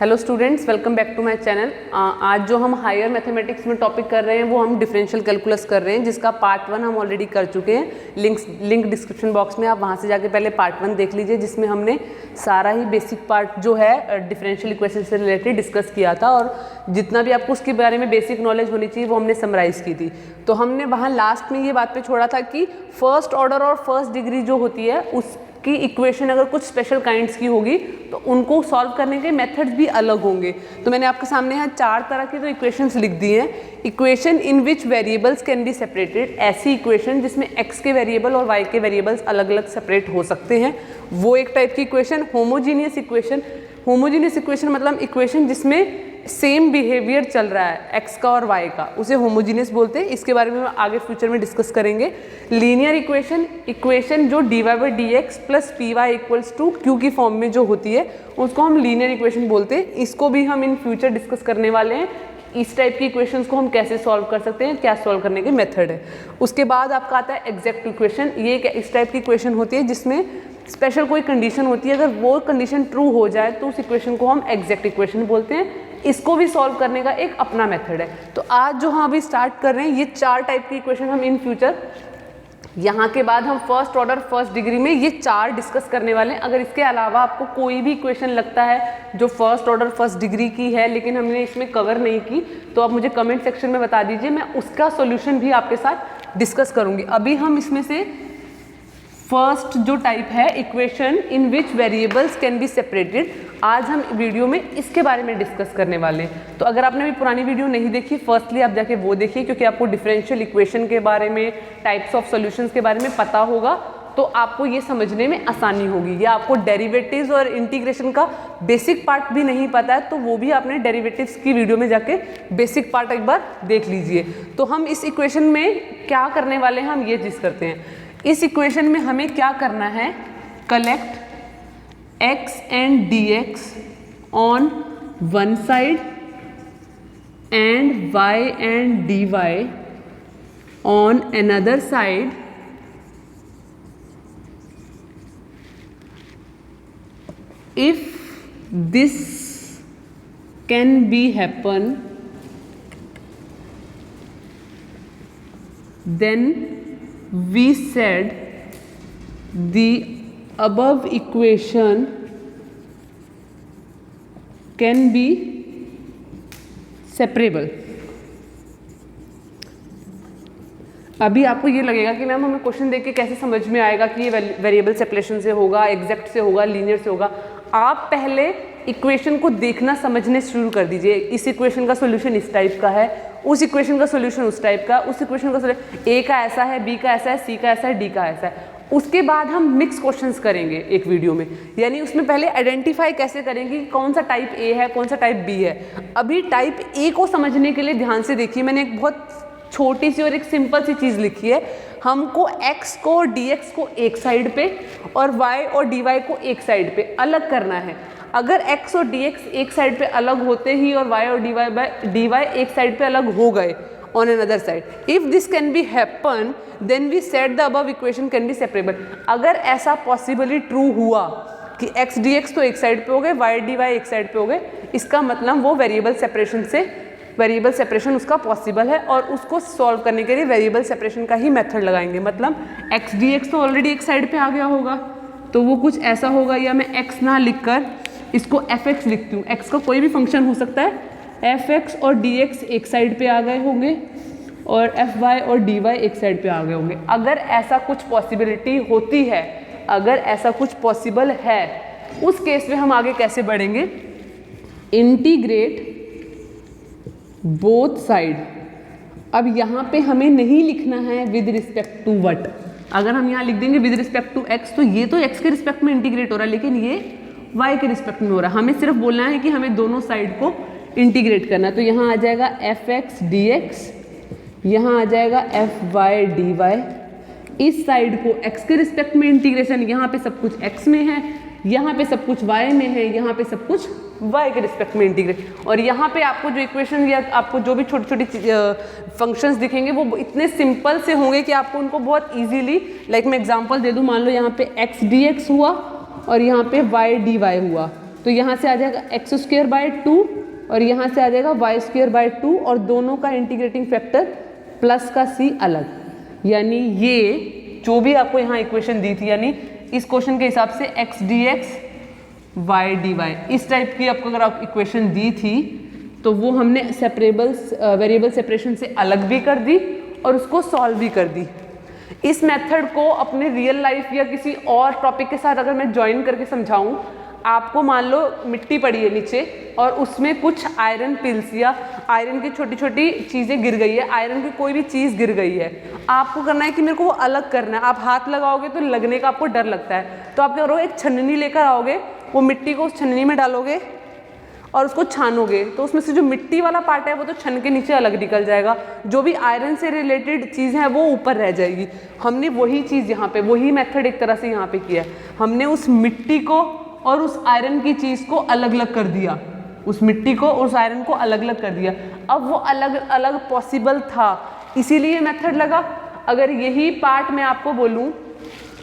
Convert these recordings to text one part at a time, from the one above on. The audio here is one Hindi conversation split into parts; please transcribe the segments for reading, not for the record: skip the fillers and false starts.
Hello students, welcome back to my channel. आज जो हम हायर मैथमेटिक्स में टॉपिक कर रहे हैं वो हम डिफरेंशियल कैलकुलस कर रहे हैं, जिसका पार्ट 1 हम ऑलरेडी कर चुके हैं। लिंक डिस्क्रिप्शन बॉक्स में, आप वहां से जाके पहले पार्ट 1 देख लीजिए, जिसमें हमने सारा ही बेसिक पार्ट जो है डिफरेंशियल इक्वेशन से रिलेटेड डिस्कस किया था और जितना भी आपको उसके बारे में बेसिक नॉलेज होनी चाहिए वो हमने समराइज की थी। तो हमने वहाँ लास्ट में ये बात पे छोड़ा था कि फर्स्ट ऑर्डर और फर्स्ट डिग्री जो होती है उसकी इक्वेशन अगर कुछ स्पेशल काइंड्स की होगी तो उनको सॉल्व करने के मेथड्स भी अलग होंगे। तो मैंने आपके सामने यहाँ 4 तरह की तो इक्वेशंस लिख दी हैं। Equation in which variables can be separated, ऐसी इक्वेशन जिसमें x के वेरिएबल और y के वेरिएबल्स अलग अलग सेपरेट हो सकते हैं, वो एक टाइप की equation. Homogeneous equation, homogeneous equation मतलब इक्वेशन जिसमें सेम बिहेवियर चल रहा है x का और y का, उसे होमोजीनियस बोलते हैं। इसके बारे में हम आगे फ्यूचर में डिस्कस करेंगे। लीनियर इक्वेशन, इक्वेशन जो dy/dx plus py equals to q की फॉर्म में जो होती है उसको हम लीनियर इक्वेशन बोलते हैं। इसको भी हम इन फ्यूचर डिस्कस करने वाले हैं। इस टाइप की इक्वेशंस को हम कैसे सॉल्व कर सकते हैं, क्या सॉल्व करने के मेथड है। उसके बाद आपका आता है एग्जैक्ट इक्वेशन। ये इस टाइप की इक्वेशन होती है जिसमें स्पेशल कोई कंडीशन होती है, अगर वो कंडीशन ट्रू हो जाए तो उस इक्वेशन को हम एग्जैक्ट इक्वेशन बोलते हैं। इसको भी सॉल्व करने का एक अपना मेथड है। तो आज जो हम अभी स्टार्ट कर रहे हैं ये 4 टाइप की इक्वेशन हम इन फ्यूचर, यहाँ के बाद हम फर्स्ट ऑर्डर फर्स्ट डिग्री में ये 4 डिस्कस करने वाले हैं। अगर इसके अलावा आपको कोई भी इक्वेशन लगता है जो फर्स्ट ऑर्डर फर्स्ट डिग्री की है लेकिन हमने इसमें कवर नहीं की, तो आप मुझे कमेंट सेक्शन में बता दीजिए, मैं उसका सॉल्यूशन भी आपके साथ डिस्कस करूँगी। अभी हम इसमें से फर्स्ट जो टाइप है equation in which variables can be separated, आज हम वीडियो में इसके बारे में डिस्कस करने वाले हैं। तो अगर आपने अभी पुरानी वीडियो नहीं देखी, फर्स्टली आप जाके वो देखिए, क्योंकि आपको डिफरेंशियल इक्वेशन के बारे में, टाइप्स ऑफ सॉल्यूशंस के बारे में पता होगा तो आपको ये समझने में आसानी होगी। या आपको डेरिवेटिव्स और इंटीग्रेशन का बेसिक पार्ट भी नहीं पता है तो वो भी आपने डेरिवेटिव्स की वीडियो में जाके बेसिक पार्ट एक बार देख लीजिए। तो हम इस इक्वेशन में क्या करने वाले हैं, हम ये चीज़ करते हैं। इस इक्वेशन में हमें क्या करना है, collect x and dx on one side and y and dy on another side if this can be happen then we said the above equation can be separable। अभी आपको ये लगेगा कि मैम हमें क्वेश्चन देख के कैसे समझ में आएगा कि ये वेरिएबल सेपरेशन से होगा, एग्जैक्ट से होगा, लीनियर से होगा। आप पहले इक्वेशन को देखना समझने शुरू कर दीजिए। इस इक्वेशन का सॉल्यूशन इस टाइप का है, उस इक्वेशन का सॉल्यूशन उस टाइप का, उस इक्वेशन का सॉल्यूशन ए का ऐसा है, बी का ऐसा है, सी का ऐसा है, डी का ऐसा है। उसके बाद हम मिक्स क्वेश्चंस करेंगे एक वीडियो में, यानी उसमें पहले आइडेंटिफाई कैसे करेंगे कि कौन सा टाइप ए है, कौन सा टाइप बी है। अभी टाइप ए को समझने के लिए ध्यान से देखिए, मैंने एक बहुत छोटी सी और एक सिंपल सी चीज़ लिखी है। हमको x को और dx को एक साइड पे और y और dy को एक साइड पे अलग करना है। अगर x और dx एक साइड पे अलग होते ही और y और dy एक साइड पे अलग हो गए on another side, if this can be happen then we said the above equation can be separable। अगर ऐसा possibly true हुआ कि x dx तो एक साइड पे हो गए, y dy एक साइड पे हो गए, इसका मतलब वो वेरिएबल सेपरेशन उसका पॉसिबल है और उसको सॉल्व करने के लिए वेरिएबल सेपरेशन का ही मेथड लगाएंगे। मतलब x dx तो ऑलरेडी एक साइड पे आ गया होगा, तो वो कुछ ऐसा होगा, या मैं x ना लिखकर इसको fx लिखती हूँ। x का कोई भी फंक्शन हो सकता है, fx और dx एक साइड पे आ गए होंगे और fy और dy एक साइड पे आ गए होंगे। अगर ऐसा कुछ पॉसिबिलिटी होती है, अगर ऐसा कुछ पॉसिबल है, उस केस में हम आगे कैसे बढ़ेंगे, इंटीग्रेट बोथ साइड। अब यहाँ पे हमें नहीं लिखना है विद रिस्पेक्ट टू व्हाट। अगर हम यहाँ लिख देंगे विद रिस्पेक्ट टू x तो ये तो x के रिस्पेक्ट में इंटीग्रेट हो रहा है, लेकिन ये y के रिस्पेक्ट में हो रहा है। हमें सिर्फ बोलना है कि हमें दोनों साइड को इंटीग्रेट करना है। तो यहाँ आ जाएगा fx dx, यहाँ आ जाएगा fy dy। इस साइड को x के रिस्पेक्ट में इंटीग्रेशन, यहाँ पे सब कुछ x में है, यहाँ पे सब कुछ y में है, यहाँ पे सब कुछ y के रिस्पेक्ट में इंटीग्रेट। और यहाँ पे आपको जो इक्वेशन या आपको जो भी छोटी छोटी फंक्शंस दिखेंगे वो इतने सिंपल से होंगे कि आपको उनको बहुत इजीली, लाइक मैं एग्जांपल दे दूँ, मान लो यहाँ पे x dx हुआ और यहाँ पे y dy हुआ, तो यहाँ से आ जाएगा x² 2 और यहाँ से आ जाएगा y² 2 और दोनों का इंटीग्रेटिंग फैक्टर प्लस का c अलग, यानी ये जो भी आपको यहाँ इक्वेशन दी थी, यानी इस क्वेश्चन के हिसाब से x dx y dy इस टाइप की आपको अगर आप इक्वेशन दी थी तो वो हमने वेरिएबल सेपरेशन से अलग भी कर दी और उसको सॉल्व भी कर दी। इस मेथड को अपने रियल लाइफ या किसी और टॉपिक के साथ अगर मैं ज्वाइन करके समझाऊं, आपको मान लो मिट्टी पड़ी है नीचे और उसमें कुछ आयरन पिल्स या आयरन की छोटी छोटी चीज़ें गिर गई है, आयरन की कोई भी चीज़ गिर गई है, आपको करना है कि मेरे को वो अलग करना है। आप हाथ लगाओगे तो लगने का आपको डर लगता है, तो आप क्या करोगे, एक छन्नी लेकर आओगे, वो मिट्टी को उस छन्नी में डालोगे और उसको छानोगे, तो उसमें से जो मिट्टी वाला पार्ट है वो तो छन के नीचे अलग निकल जाएगा, जो भी आयरन से रिलेटेड चीज़ है वो ऊपर रह जाएगी। हमने वही चीज़ यहाँ पे, वही मेथड एक तरह से यहाँ पे किया है। हमने उस मिट्टी को और उस आयरन की चीज़ को अलग अलग कर दिया, उस मिट्टी को और उस आयरन को अलग अलग कर दिया। अब वो अलग अलग पॉसिबल था, इसीलिए मेथड लगा। अगर यही पार्ट मैं आपको बोलूँ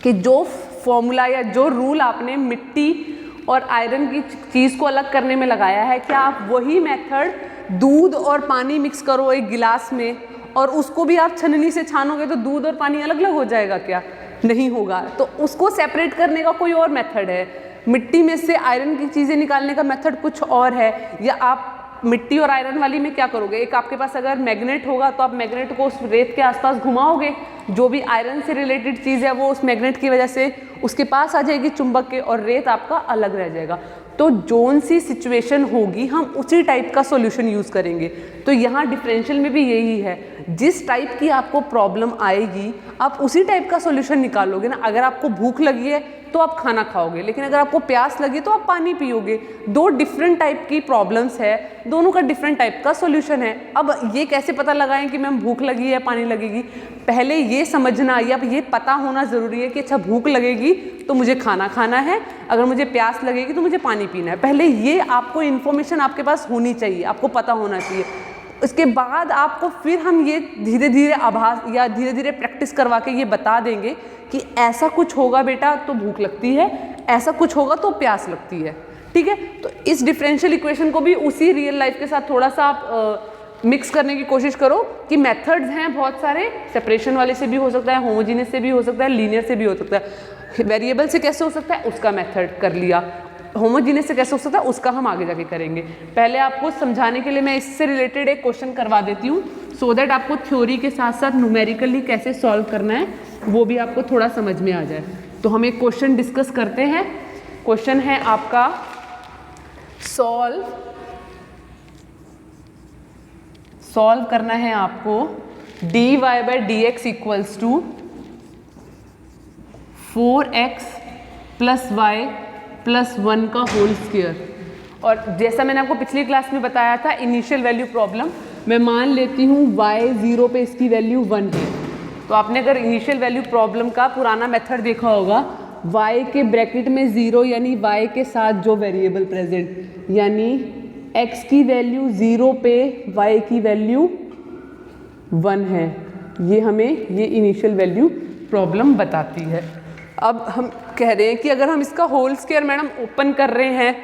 कि जो फॉर्मूला या जो रूल आपने मिट्टी और आयरन की चीज़ को अलग करने में लगाया है, क्या आप वही मेथड दूध और पानी मिक्स करो एक गिलास में और उसको भी आप छन्नी से छानोगे तो दूध और पानी अलग अलग हो जाएगा? क्या नहीं होगा। तो उसको सेपरेट करने का कोई और मेथड है, मिट्टी में से आयरन की चीज़ें निकालने का मेथड कुछ और है। या आप मिट्टी और आयरन वाली में क्या करोगे, एक आपके पास अगर मैग्नेट होगा तो आप मैग्नेट को उस रेत के आसपास घुमाओगे, जो भी आयरन से रिलेटेड चीज़ है वो उस मैग्नेट की वजह से उसके पास आ जाएगी चुंबक के, और रेत आपका अलग रह जाएगा। तो जोन सी सिचुएशन होगी हम उसी टाइप का सॉल्यूशन यूज़ करेंगे। तो यहाँ डिफरेंशियल में भी यही है, जिस टाइप की आपको प्रॉब्लम आएगी आप उसी टाइप का सॉल्यूशन निकालोगे ना। अगर आपको भूख लगी है तो आप खाना खाओगे, लेकिन अगर आपको प्यास लगी तो आप पानी पियोगे। दो डिफरेंट टाइप की प्रॉब्लम्स है, दोनों का डिफरेंट टाइप का सॉल्यूशन है। अब ये कैसे पता लगाएं कि मैम भूख लगी है पानी लगेगी, पहले ये समझना या ये पता होना ज़रूरी है कि अच्छा भूख लगेगी तो मुझे खाना खाना है, अगर मुझे प्यास लगेगी तो मुझे पानी पीना है। पहले ये आपको इन्फॉर्मेशन आपके पास होनी चाहिए, आपको पता होना चाहिए। उसके बाद आपको फिर हम ये धीरे धीरे आभास या धीरे धीरे प्रैक्टिस करवा के ये बता देंगे कि ऐसा कुछ होगा बेटा तो भूख लगती है, ऐसा कुछ होगा तो प्यास लगती है। ठीक है, तो इस डिफरेंशियल इक्वेशन को भी उसी रियल लाइफ के साथ थोड़ा सा आप मिक्स करने की कोशिश करो कि मेथड्स हैं बहुत सारे, सेपरेशन वाले से भी हो सकता है, होमोजीनियस से भी हो सकता है, लीनियर से भी हो सकता है। वेरिएबल से कैसे हो सकता है उसका मेथड कर लिया, होमोजीनियस से कैसे हो सकता है उसका हम आगे जाके करेंगे। पहले आपको समझाने के लिए मैं इससे रिलेटेड एक क्वेश्चन करवा देती हूँ, सो दैट आपको थ्योरी के साथ साथ न्यूमेरिकली कैसे सॉल्व करना है वो भी आपको थोड़ा समझ में आ जाए। तो हम एक क्वेश्चन डिस्कस करते हैं। क्वेश्चन है आपका सॉल्व करना है आपको dy/dx equals to 4x + y + 1 का होल स्क्वायर। और जैसा मैंने आपको पिछली क्लास में बताया था इनिशियल वैल्यू प्रॉब्लम, मैं मान लेती हूँ y 0 पे इसकी वैल्यू 1 है। तो आपने अगर इनिशियल वैल्यू प्रॉब्लम का पुराना मेथड देखा होगा, y के ब्रैकेट में 0 यानी y के साथ जो वेरिएबल प्रेजेंट, यानी x की वैल्यू 0 पे y की वैल्यू 1 है, ये हमें ये इनिशियल वैल्यू प्रॉब्लम बताती है। अब हम कह रहे हैं कि अगर हम इसका होल स्क्वायर मैडम ओपन कर रहे हैं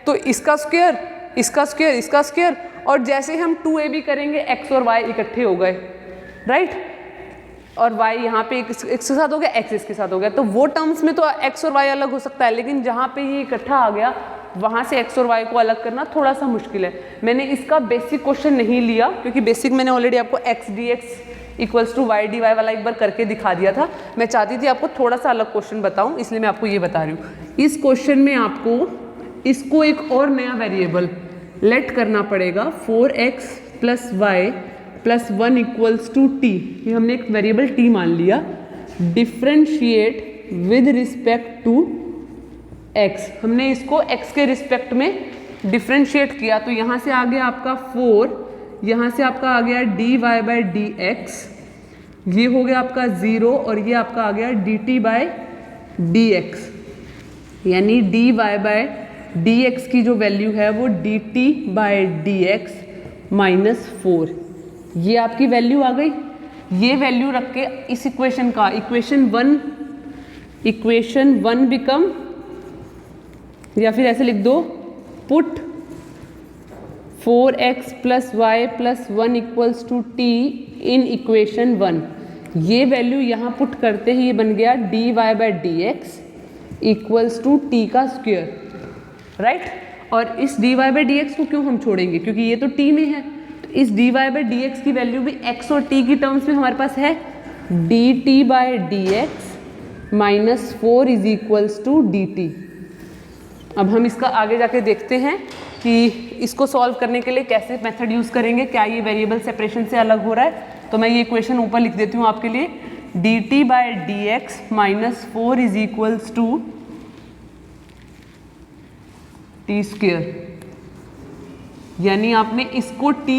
तो इसका स्क्वायर, इसका स्क्वायर, इसका स्क्वायर, और जैसे हम 2ab करेंगे x और y इकट्ठे हो गए, राइट, और y यहाँ पे x के साथ हो गया, x इसके साथ हो गया। तो वो टर्म्स में तो x और y अलग हो सकता है, लेकिन जहाँ पे ये इकट्ठा आ गया वहाँ से x और y को अलग करना थोड़ा सा मुश्किल है। मैंने इसका बेसिक क्वेश्चन नहीं लिया क्योंकि बेसिक मैंने ऑलरेडी आपको x dx equals to y dy वाला एक बार करके दिखा दिया था। मैं चाहती थी आपको थोड़ा सा अलग क्वेश्चन बताऊं, इसलिए मैं आपको ये बता रही हूँ। इस क्वेश्चन में आपको इसको एक और नया वेरिएबल लेट करना पड़ेगा, 4x + y + 1 equals to t। ये हमने एक वेरिएबल t मान लिया। Differentiate with respect to x, हमने इसको x के रिस्पेक्ट में डिफ्रेंशिएट किया। तो यहाँ से आ गया आपका 4, यहाँ से आपका आ गया dy/dx, ये हो गया आपका 0, और ये आपका आ गया dt/dx, यानी dy/dx की जो वैल्यू है वो dt/dx -4, ये आपकी वैल्यू आ गई। ये वैल्यू रख के इस इक्वेशन का इक्वेशन 1 बिकम, या फिर ऐसे लिख दो put 4x plus y plus 1 equals to t in equation 1। ये वैल्यू यहाँ पुट करते ही ये बन गया dy by d x equals to t का स्क्वायर, राइट। और इस dy बाई डी एक्स को क्यों हम छोड़ेंगे, क्योंकि ये तो t में है। तो इस dy बाई डी एक्स की वैल्यू भी x और t की टर्म्स में हमारे पास है, dt by d x minus 4 is equals to dt। अब हम इसका आगे जाके देखते हैं कि इसको सॉल्व करने के लिए कैसे मेथड यूज़ करेंगे, क्या ये वेरिएबल सेपरेशन से अलग हो रहा है। तो मैं ये इक्वेशन ऊपर लिख देती हूँ आपके लिए, dt by d x minus 4 is equals to t square. यानी आपने इसको t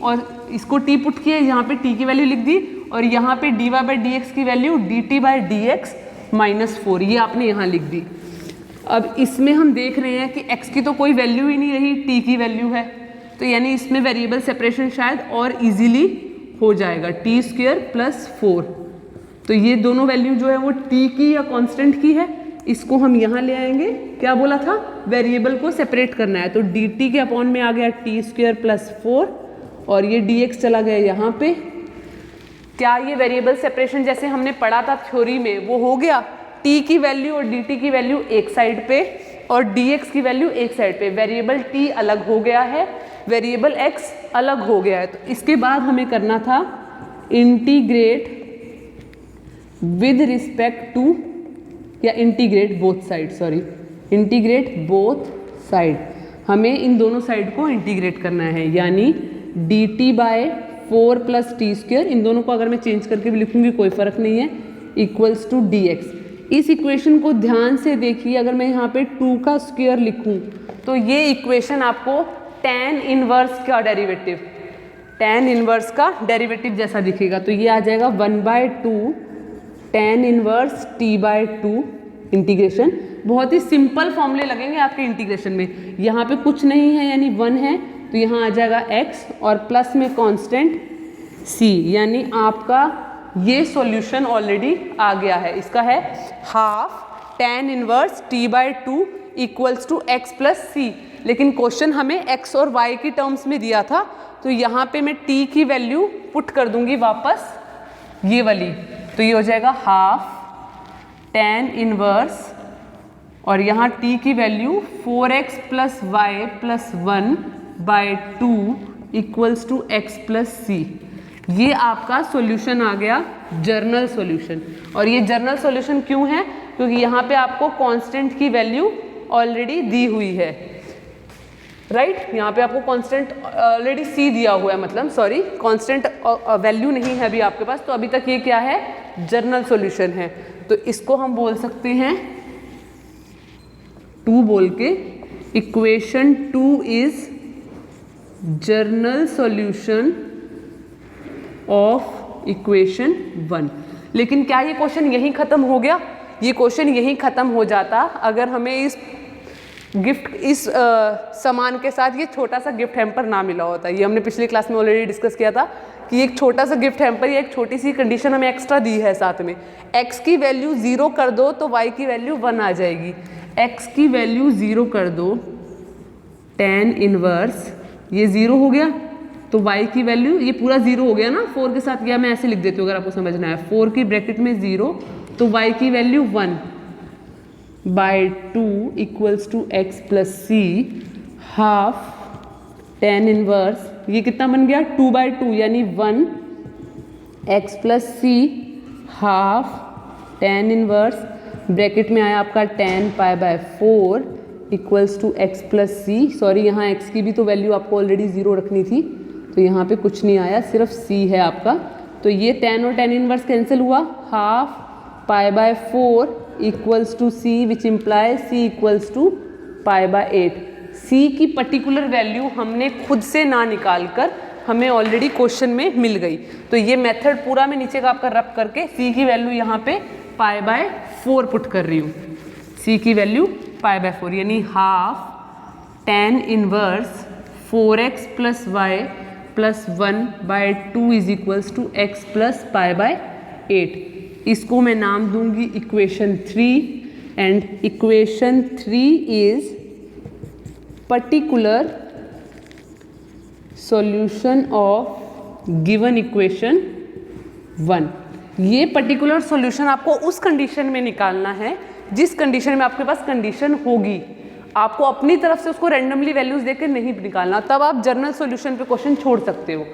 और इसको t पुट किया, यहाँ पे t की वैल्यू लिख दी और यहाँ पे dy बाई डी एक्स की value dt by d x minus 4 ये आपने यहाँ लिख दी। अब इसमें हम देख रहे हैं कि x की तो कोई वैल्यू ही नहीं रही, t की वैल्यू है, तो यानी इसमें वेरिएबल सेपरेशन शायद और इजीली हो जाएगा, टी स्क्वेयर प्लस 4। तो ये दोनों वैल्यू जो है वो t की या कांस्टेंट की है, इसको हम यहाँ ले आएंगे। क्या बोला था, वेरिएबल को सेपरेट करना है, तो dt के अपॉन में आ गया टी स्क्वेयर प्लस 4 और ये dx चला गया यहाँ पे। क्या ये वेरिएबल सेपरेशन जैसे हमने पढ़ा था थ्योरी में वो हो गया, t की वैल्यू और dt की वैल्यू एक साइड पे और dx की वैल्यू एक साइड पे, वेरिएबल t अलग हो गया है, वेरिएबल x अलग हो गया है। तो इसके बाद हमें करना था इंटीग्रेट विद रिस्पेक्ट टू, या integrate both side, sorry integrate both side, हमें इन दोनों साइड को इंटीग्रेट करना है। यानी dt by 4 plus t square, इन दोनों को अगर मैं चेंज करके भी लिखूंगी कोई फर्क नहीं है, इक्वल्स टू dx। इस इक्वेशन को ध्यान से देखिए, अगर मैं यहाँ पे 2 का स्क्वायर लिखूं तो ये इक्वेशन आपको tan इनवर्स का डेरिवेटिव, tan इनवर्स का डेरिवेटिव जैसा दिखेगा। तो ये आ जाएगा 1/2 tan inverse t by 2 integration. बहुत ही सिंपल फॉर्मूले लगेंगे आपके इंटीग्रेशन में, यहाँ पे कुछ नहीं है यानी 1 है, तो यहाँ आ जाएगा x और प्लस में कांस्टेंट c, यानी आपका ये सॉल्यूशन ऑलरेडी आ गया है। इसका है half tan inverse t by 2 equals to x plus c. लेकिन क्वेश्चन हमें x और y की टर्म्स में दिया था, तो यहाँ पे मैं t की वैल्यू पुट कर दूंगी वापस ये वाली, तो ये हो जाएगा हाफ tan इनवर्स और यहाँ t की value 4x plus y plus 1/2 equals to x plus c. ये आपका सॉल्यूशन आ गया, जर्नल सॉल्यूशन। और ये जर्नल सॉल्यूशन क्यों है, क्योंकि यहाँ पे आपको कांस्टेंट की वैल्यू ऑलरेडी दी हुई है, राइट। यहाँ पे आपको कांस्टेंट ऑलरेडी c दिया हुआ है, मतलब सॉरी कांस्टेंट वैल्यू नहीं है अभी आपके पास, तो अभी तक ये क्या है, जर्नल सॉल्यूशन है। तो इसको हम बोल सकते हैं 2 बोल के, equation 2 is journal solution of equation 1। लेकिन क्या ये क्वेश्चन यहीं खत्म हो गया, ये क्वेश्चन यहीं खत्म हो जाता अगर हमें इस सामान के साथ ये छोटा सा गिफ्ट हैम्पर ना मिला होता। ये हमने पिछली क्लास में ऑलरेडी डिस्कस किया था कि एक छोटा सा गिफ्ट हैम्पर या एक छोटी सी कंडीशन हमें एक्स्ट्रा दी है साथ में, x की वैल्यू 0 कर दो तो y की वैल्यू 1 आ जाएगी। x की वैल्यू 0 कर दो, tan इनवर्स ये 0 हो गया, तो y की वैल्यू ये पूरा 0 हो गया ना 4 के साथ, या मैं ऐसे लिख देती हूँ अगर आपको समझना है, 4 की ब्रैकेट में 0, तो y की value 1/2 equals to x plus c, half tan inverse ये कितना बन गया 2/2 यानी 1 x plus c half tan inverse bracket में आया आपका tan π/4 equals to x plus c. Sorry यहाँ x की भी तो वैल्यू आपको ऑलरेडी 0 रखनी थी, तो यहाँ पे कुछ नहीं आया, सिर्फ c है आपका। तो ये tan और tan इनवर्स कैंसिल हुआ, half π/4 equals to c which imply c equals to π/8। c की पर्टिकुलर वैल्यू हमने खुद से ना निकाल कर हमें ऑलरेडी क्वेश्चन में मिल गई। तो ये मेथड पूरा मैं नीचे का आपका रब करके c की वैल्यू यहाँ पे π/4 पुट कर रही हूँ, c की वैल्यू π/4 यानी half tan inverse 4x plus y plus 1/2 is equals to x plus π/8। इसको मैं नाम दूंगी equation 3 and equation 3 is particular solution of given equation 1। ये पर्टिकुलर सॉल्यूशन आपको उस कंडीशन में निकालना है जिस कंडीशन में आपके पास कंडीशन होगी। आपको अपनी तरफ से उसको रैंडमली वैल्यूज देकर नहीं निकालना, तब आप जनरल सॉल्यूशन पे क्वेश्चन छोड़ सकते हो।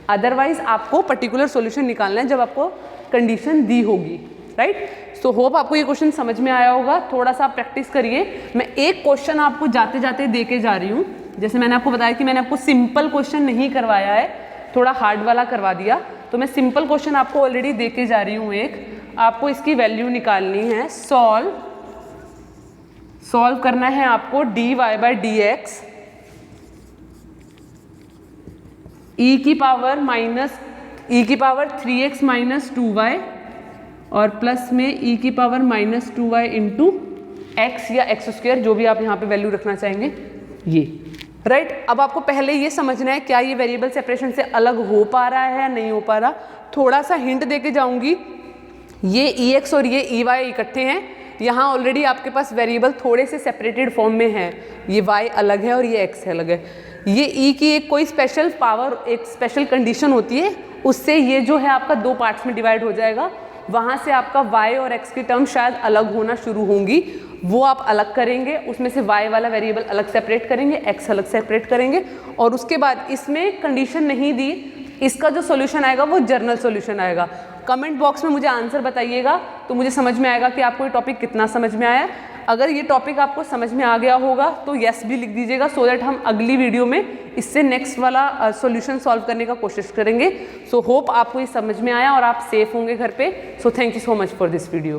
अदरवाइज आपको पर्टिकुलर सॉल्यूशन निकालना है जब आपको कंडीशन दी होगी, राइट। सो होप आपको ये क्वेश्चन समझ में आया होगा। थोड़ा सा आप प्रैक्टिस करिए। मैं एक क्वेश्चन आपको जाते जाते दे के जा रही हूँ। जैसे मैंने आपको बताया कि मैंने आपको सिंपल क्वेश्चन नहीं करवाया है, थोड़ा हार्ड वाला करवा दिया, तो मैं सिंपल क्वेश्चन आपको ऑलरेडी दे के जा रही हूँ। एक आपको इसकी वैल्यू निकालनी है, सॉल्व करना है आपको dy/dx e की पावर 3x माइनस 2y और प्लस में e की power minus 2y into x या x², जो भी आप यहाँ पे वैल्यू रखना चाहेंगे ये, राइट। अब आपको पहले ये समझना है क्या ये वेरिएबल सेपरेशन से अलग हो पा रहा है या नहीं हो पा रहा। थोड़ा सा हिंट दे के जाऊंगी। ये ex और ये ey इकट्ठे हैं। यहाँ ऑलरेडी आपके पास वेरिएबल थोड़े से सेपरेटेड फॉर्म में है, ये y अलग है और ये x अलग है। ये e की एक कोई स्पेशल पावर, एक स्पेशल कंडीशन होती है, उससे ये जो है आपका दो पार्ट्स में डिवाइड हो जाएगा। वहाँ से आपका y और x की टर्म शायद अलग होना शुरू होंगी, वो आप अलग करेंगे। उसमें से y वाला वेरिएबल अलग सेपरेट करेंगे, x अलग सेपरेट करेंगे, और उसके बाद इसमें कंडीशन नहीं दी, इसका जो सॉल्यूशन आएगा वो जर्नल सॉल्यूशन आएगा। कमेंट बॉक्स में मुझे आंसर बताइएगा तो मुझे समझ में आएगा कि आपको ये टॉपिक कितना समझ में आया। अगर ये टॉपिक आपको समझ में आ गया होगा तो यस भी लिख दीजिएगा, सो दैट हम अगली वीडियो में इससे नेक्स्ट वाला सॉल्यूशन सॉल्व करने का कोशिश करेंगे। सो होप आपको ये समझ में आया और आप सेफ होंगे घर पे। So thank you so much for this video.